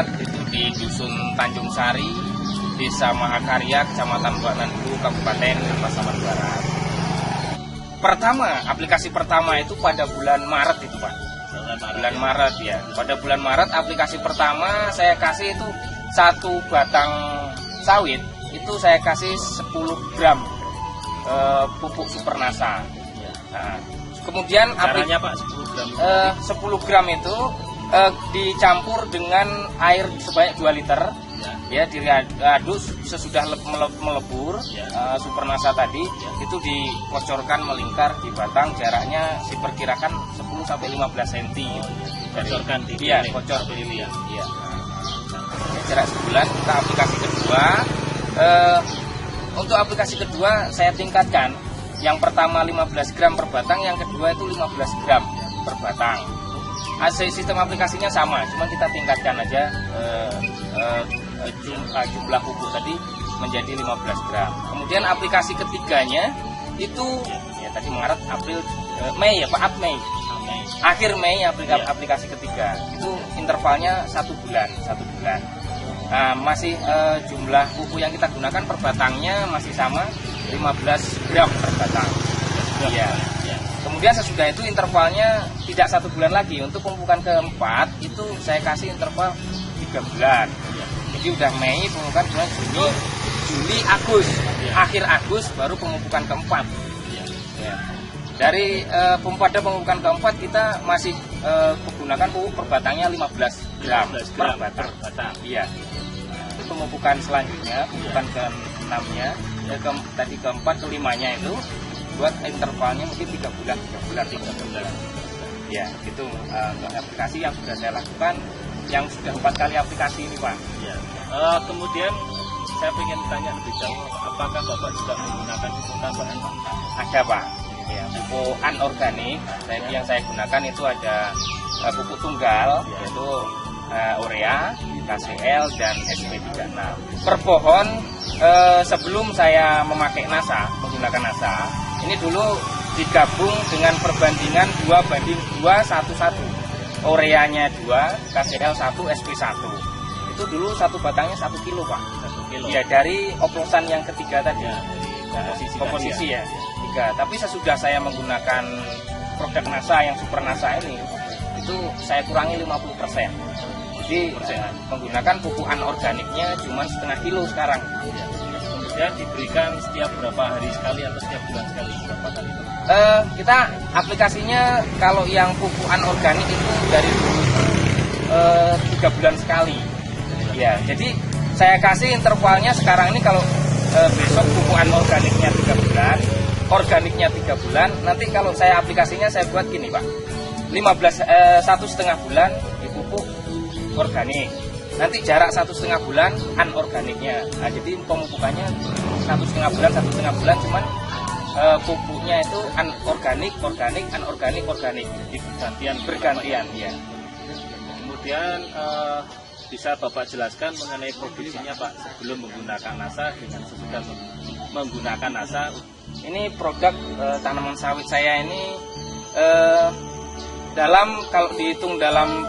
Tempat itu di Dusun Tanjung Sari, Desa Mahakarya, Kecamatan Banandu, Kabupaten Pasaman Barat. Aplikasi pertama itu pada bulan Maret itu, Pak. Bulan Maret ya. Pada bulan Maret aplikasi pertama saya kasih itu 1 batang sawit itu saya kasih 10 gram pupuk Supernasa. Nah, kemudian caranya Pak 10 gram. 10 gram itu dicampur dengan air sebanyak 2 liter. Ya, diaduk sesudah melebur Supernasa tadi itu dipocorkan melingkar di batang, jaraknya diperkirakan 10 sampai 15 cm. Bocorkan di bocor lili. Iya. Jarak sebulan. Kita aplikasi kedua. Untuk aplikasi kedua saya tingkatkan. Yang pertama 15 gram per batang, yang kedua itu 15 gram per batang. Sistem aplikasinya sama, cuma kita tingkatkan aja jumlah pupuk tadi menjadi 15 gram. Kemudian aplikasi ketiganya itu ya tadi Maret, April, Mei ya Pak, Mei. Akhir Mei aplikasi ketiga. Itu intervalnya 1 bulan. Nah, masih jumlah pupuk yang kita gunakan per batangnya masih sama 15 gram per batang. Iya. Kemudian sesudah itu intervalnya tidak 1 bulan lagi. Untuk pemupukan keempat itu saya kasih interval 3 bulan. Jadi udah Mei pemupukan bulan Juni, Juli, Agustus. Akhir Agustus baru pemupukan keempat. Ya. Dari pada pemupukan keempat kita masih menggunakan pupuk per batangnya 15 gram per batang. Iya. Itu pemupukan selanjutnya, pemupukan ke-6-nya, tadi keempat, kelimanya itu buat intervalnya mungkin 3 bulan. Ya, itu aplikasi yang sudah saya lakukan, yang sudah 4 kali aplikasi ini, Pak. Ya. Kemudian saya ingin tanya lebih jauh, apakah Bapak juga menggunakan pupuk tambahan, Pak? Ada, Pak. Ya, pupuk anorganik. Yang saya gunakan itu ada pupuk tunggal, yaitu urea, KCL, dan SP36. Per pohon sebelum saya memakai menggunakan NASA, ini dulu digabung dengan perbandingan 2:2 1:1. Ureanya 2, KCL 1, SP1. Itu dulu satu batangnya 1 kilo, Pak. 1 kilo. Ya, dari oplosan yang ketiga tadi. Ya, komposisi ya. 3. Tapi sesudah saya menggunakan produk NASA yang Supernasa ini, itu saya kurangi 50%. Jadi menggunakan pupuk anorganiknya cuma setengah kilo sekarang. Kemudian diberikan setiap berapa hari sekali atau setiap bulan sekali, berapa kali? Kita aplikasinya kalau yang pupuk anorganik itu dari 3 bulan sekali. Ya, jadi saya kasih intervalnya sekarang ini kalau besok pupuk anorganiknya 3 bulan, organiknya 3 bulan. Nanti kalau saya aplikasinya saya buat gini, Pak. 1,5 bulan dipupuk organik. Nanti jarak 1,5 bulan anorganiknya. Nah, jadi pemupukannya 1,5 bulan, cuman pupuknya itu anorganik, anorganik. Bergantian. Ya. Kemudian bisa Bapak jelaskan mengenai produksinya, Pak, sebelum menggunakan NASA dengan sesudah menggunakan NASA. Ini produk tanaman sawit saya ini kalau dihitung dalam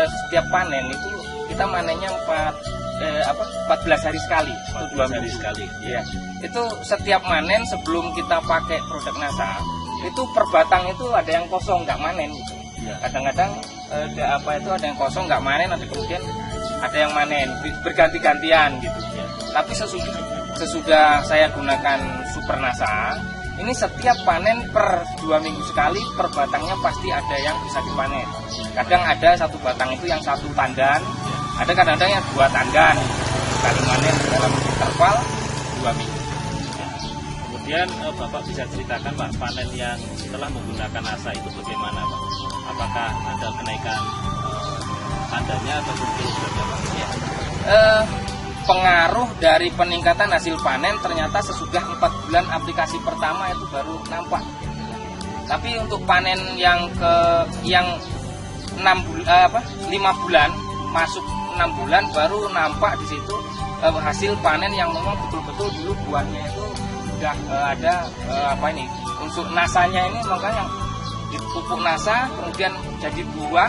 setiap panen itu kita manennya 14 hari sekali. 14 hari sekali. Iya. Itu setiap manen sebelum kita pakai produk NASA, itu per batang itu ada yang kosong nggak manen. Ya. Kadang-kadang ada yang kosong nggak manen, kemudian ada yang manen, berganti-gantian gitu. Ya. Tapi sesudah saya gunakan Supernasa, ini setiap panen per 2 minggu sekali per batangnya pasti ada yang bisa dipanen. Kadang ada satu batang itu yang 1 tandan, ada kadang-kadang yang 2 tandan sekali panen dalam interval 2 minggu. Kemudian Bapak bisa ceritakan, Pak, panen yang setelah menggunakan NASA itu bagaimana, Pak? Apakah ada kenaikan tandanya atau kilogramnya, Pak? Pengaruh dari peningkatan hasil panen ternyata sesudah 4 bulan aplikasi pertama itu baru nampak. Tapi untuk panen yang 5 bulan masuk 6 bulan baru nampak di situ hasil panen yang memang betul-betul dulu buahnya itu sudah ada unsur nasanya ini, makanya dipupuk NASA kemudian jadi bunga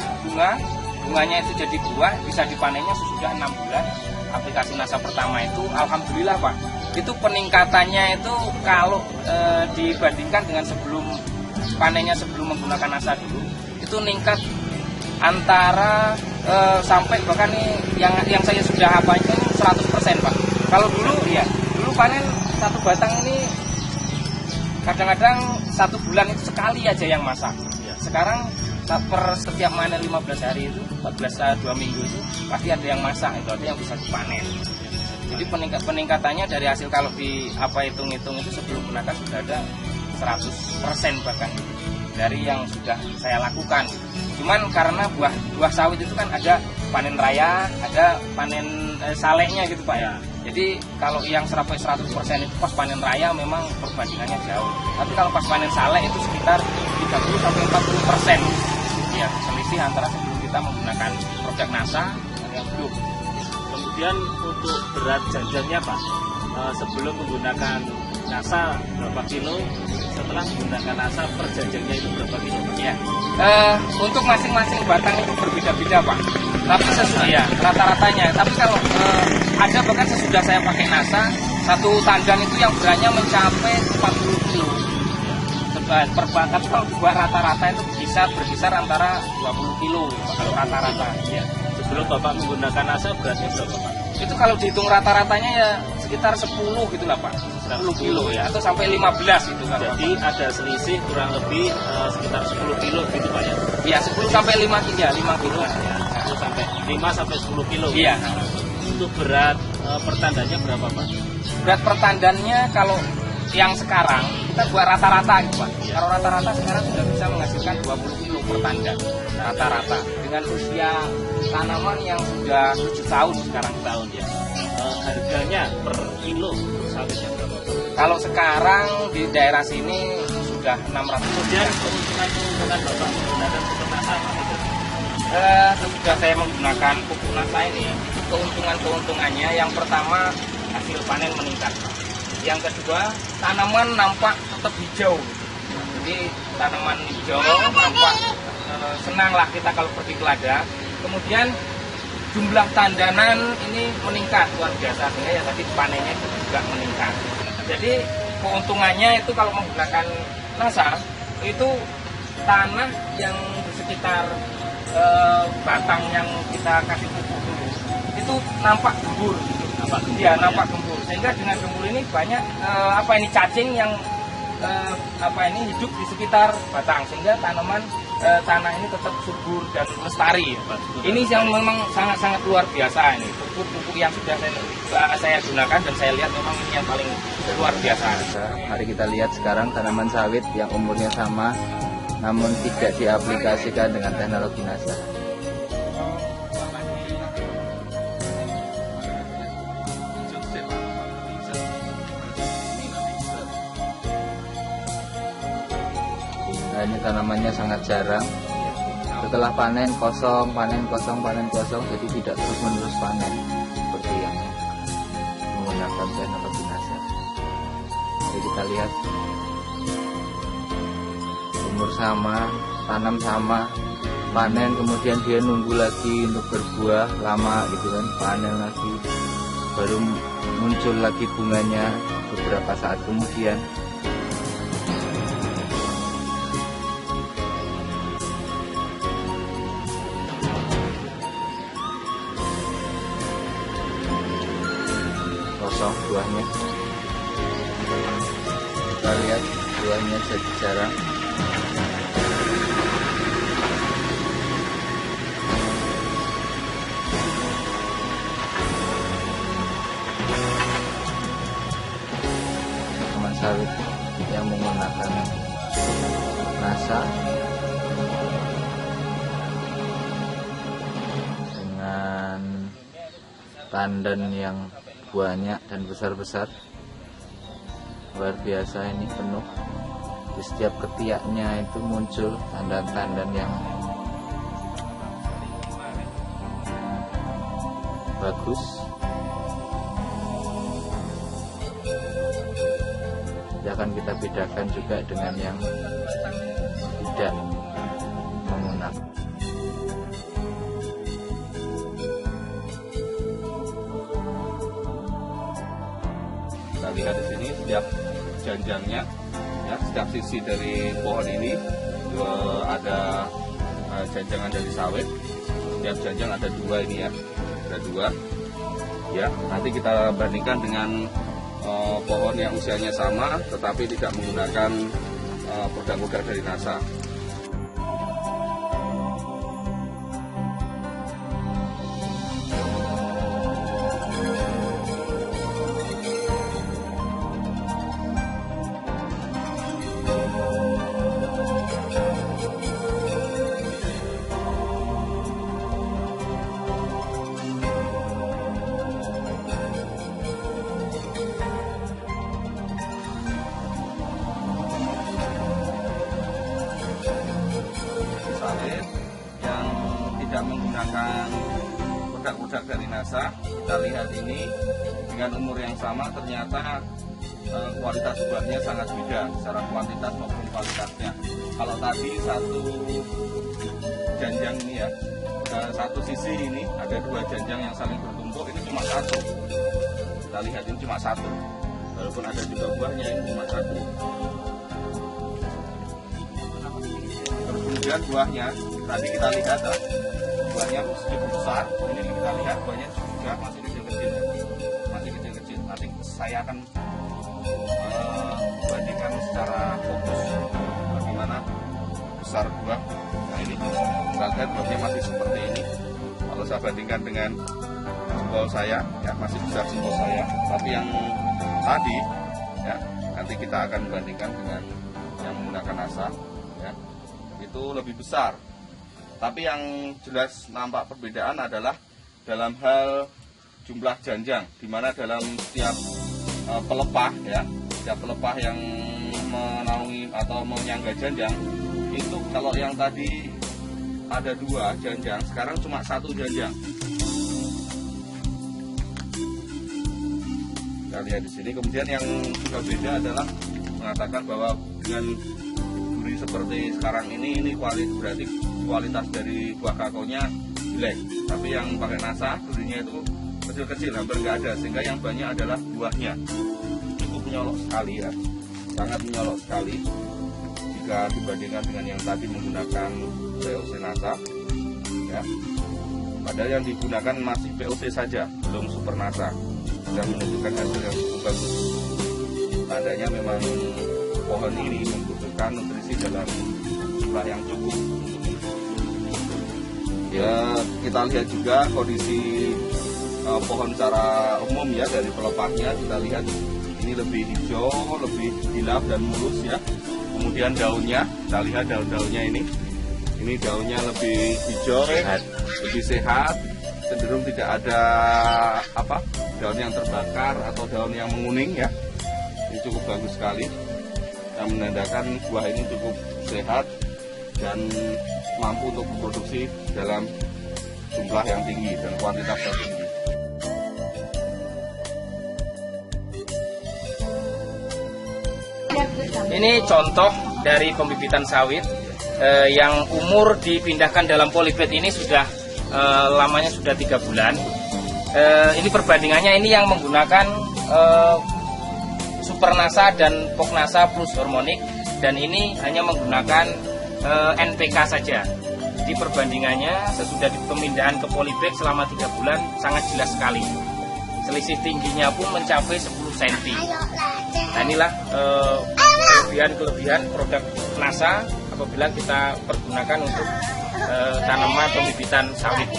bunganya itu jadi buah, bisa dipanennya sesudah 6 bulan. Aplikasi NASA pertama itu alhamdulillah Pak, itu peningkatannya itu kalau dibandingkan dengan sebelum panennya, sebelum menggunakan NASA dulu, itu meningkat antara sampai bahkan nih yang saya sudah hafal itu 100% Pak. Kalau dulu ya, dulu panen satu batang ini kadang-kadang 1 bulan itu sekali aja yang masak. Sekarang per setiap panen 15 hari itu, 2 minggu itu pasti ada yang masak, itu artinya yang bisa dipanen. Jadi peningkatannya dari hasil kalau hitung-hitung itu sebelum gunakan sudah ada 100% bahkan dari yang sudah saya lakukan. Cuman karena buah sawit itu kan ada panen raya, ada panen saleknya gitu Pak ya. Jadi kalau yang 100% itu pas panen raya memang perbandingannya jauh. Tapi kalau pas panen salek itu sekitar 30-40%. Ya, selisih antara sebelum kita menggunakan produk NASA dan yang belum. Kemudian untuk berat jajannya Pak, sebelum menggunakan NASA berapa kilo, setelah menggunakan NASA per jajannya itu berapa kilo? Ya, untuk masing-masing batang itu berbeda-beda Pak. Tapi sesudah ya rata-ratanya. Tapi kalau ada bahkan sesudah saya pakai NASA, satu tandan itu yang beratnya mencapai 40 kilo. Per batang kalau buat rata-rata itu bisa berkisar antara 20 kilo kalau rata-rata. Ya. Sebelum Bapak menggunakan NASA beratnya berapa Pak? Itu kalau dihitung rata-ratanya ya sekitar 10 gitu lah Pak. 10 kilo ya, atau sampai 15 gitu kan. Jadi ada selisih kurang lebih sekitar 10 kilo gitu Pak ya? Iya, 10 sampai 5 kilo. Ya, 5 kilo. Ya, 5 sampai 10 kilo. Iya. Untuk berat pertandannya berapa Pak? Berat pertandannya kalau yang sekarang kita buat rata-rata gitu Pak. Ya. Kalau rata-rata sekarang sudah bisa menghasilkan 20 kilo per tandan rata-rata dengan usia tanaman yang sudah 7 tahun sekarang ya. Harganya per kilo sawitnya berapa Pak? Kalau sekarang di daerah sini sudah 600. Kemudian keuntungan Bapak menggunakan pupuk NASA apa itu? Sesudah saya menggunakan pupuk NASA ini, keuntungannya yang pertama hasil panen meningkat. Yang kedua, tanaman nampak tetap hijau. Jadi tanaman hijau nampak senang lah kita kalau pergi ke ladang. Kemudian jumlah tandanan ini meningkat luar biasa, sehingga ya tadi panennya itu juga meningkat. Jadi keuntungannya itu kalau menggunakan NASA itu tanah yang di sekitar batang yang kita kasih pupuk dulu itu nampak gembur. Nampak gembur. Sehingga dengan gembur ini banyak cacing yang hidup di sekitar batang, sehingga tanah ini tetap subur dan lestari. Ini yang memang sangat-sangat luar biasa ini. Pupuk yang sudah saya gunakan dan saya lihat memang ini yang paling luar biasa. Mari kita lihat sekarang tanaman sawit yang umurnya sama namun tidak diaplikasikan dengan teknologi NASA. Nah, ini tanamannya sangat jarang. Setelah panen kosong, jadi tidak terus-menerus panen seperti yang menggunakan teknologi NASA. Jadi kita lihat umur sama, tanam sama, panen kemudian dia nunggu lagi untuk berbuah lama gitu kan, panen lagi, baru muncul lagi bunganya beberapa saat kemudian. Kosong buahnya. Kita lihat buahnya jadi jarang. Tanaman sawit yang menggunakan NASA dengan tandan yang banyak dan besar-besar, luar biasa. Ini penuh, di setiap ketiaknya itu muncul tandan-tandan yang bagus. Nanti akan kita bedakan juga dengan yang tidak menggunakan. lihat di sini setiap janjangnya, ya, setiap sisi dari pohon ini ada janjangan dari sawit. Setiap janjang ada 2 ini ya, ada 2. Ya, nanti kita bandingkan dengan pohon yang usianya sama, tetapi tidak menggunakan produk-produk dari NASA. Sawit yang tidak menggunakan produk-produk dari NASA, kita lihat ini dengan umur yang sama ternyata kualitas buahnya sangat beda secara kuantitas maupun kualitasnya. Kalau tadi satu janjang ini ya, satu sisi ini ada 2 janjang yang saling bertumpuk, ini cuma 1. Kita lihat ini cuma 1, walaupun ada juga buahnya, ini cuma 1. Kemudian buahnya, tadi kita lihat buahnya cukup besar. Ini kita lihat buahnya juga masih kecil-kecil, Nanti saya akan bandingkan secara fokus bagaimana besar buah. Nah ini, kita lihat buahnya masih seperti ini. Kalau saya bandingkan dengan jempol saya, ya masih besar jempol saya. Tapi yang tadi, ya nanti kita akan bandingkan dengan yang menggunakan NASA, ya. Itu lebih besar. Tapi yang jelas nampak perbedaan adalah dalam hal jumlah janjang, di mana dalam setiap pelepah ya, setiap pelepah yang menaungi atau menyangga janjang itu, kalau yang tadi ada 2 janjang, sekarang cuma 1 janjang. Kita lihat di sini. Kemudian yang juga beda adalah mengatakan bahwa dengan duri seperti sekarang ini berarti kualitas dari buah kakaonya jelek. Tapi yang pakai NASA durinya itu kecil-kecil, hampir nggak ada, sehingga yang banyak adalah buahnya. Cukup menyolok sekali ya, sangat menyolok sekali jika dibandingkan dengan yang tadi menggunakan POC NASA ya. Padahal yang digunakan masih POC saja, belum super NASA, sudah menunjukkan hasil yang cukup bagus. Tandanya memang pohon ini membutuhkan nutrisi dalam jumlah yang cukup. Ya, kita lihat juga kondisi pohon secara umum ya, dari pelepahnya kita lihat ini lebih hijau, lebih hilap dan mulus ya. Kemudian daunnya, kita lihat daun-daunnya ini daunnya lebih hijau, lebih sehat, cenderung tidak ada daun yang terbakar atau daun yang menguning ya. Ini cukup bagus sekali, yang menandakan buah ini cukup sehat dan mampu untuk memproduksi dalam jumlah yang tinggi dan kuantitas yang tinggi. Ini contoh dari pembibitan sawit yang umur dipindahkan dalam polybag ini sudah lamanya sudah 3 bulan. Ini perbandingannya, ini yang menggunakan Super NASA dan Pok NASA plus hormonik, dan ini hanya menggunakan NPK saja. Jadi perbandingannya sesudah pemindahan ke polybag selama 3 bulan sangat jelas sekali. Selisih tingginya pun mencapai 10 cm. Nah inilah kelebihan produk NASA apabila kita pergunakan untuk tanaman pembibitan sawit.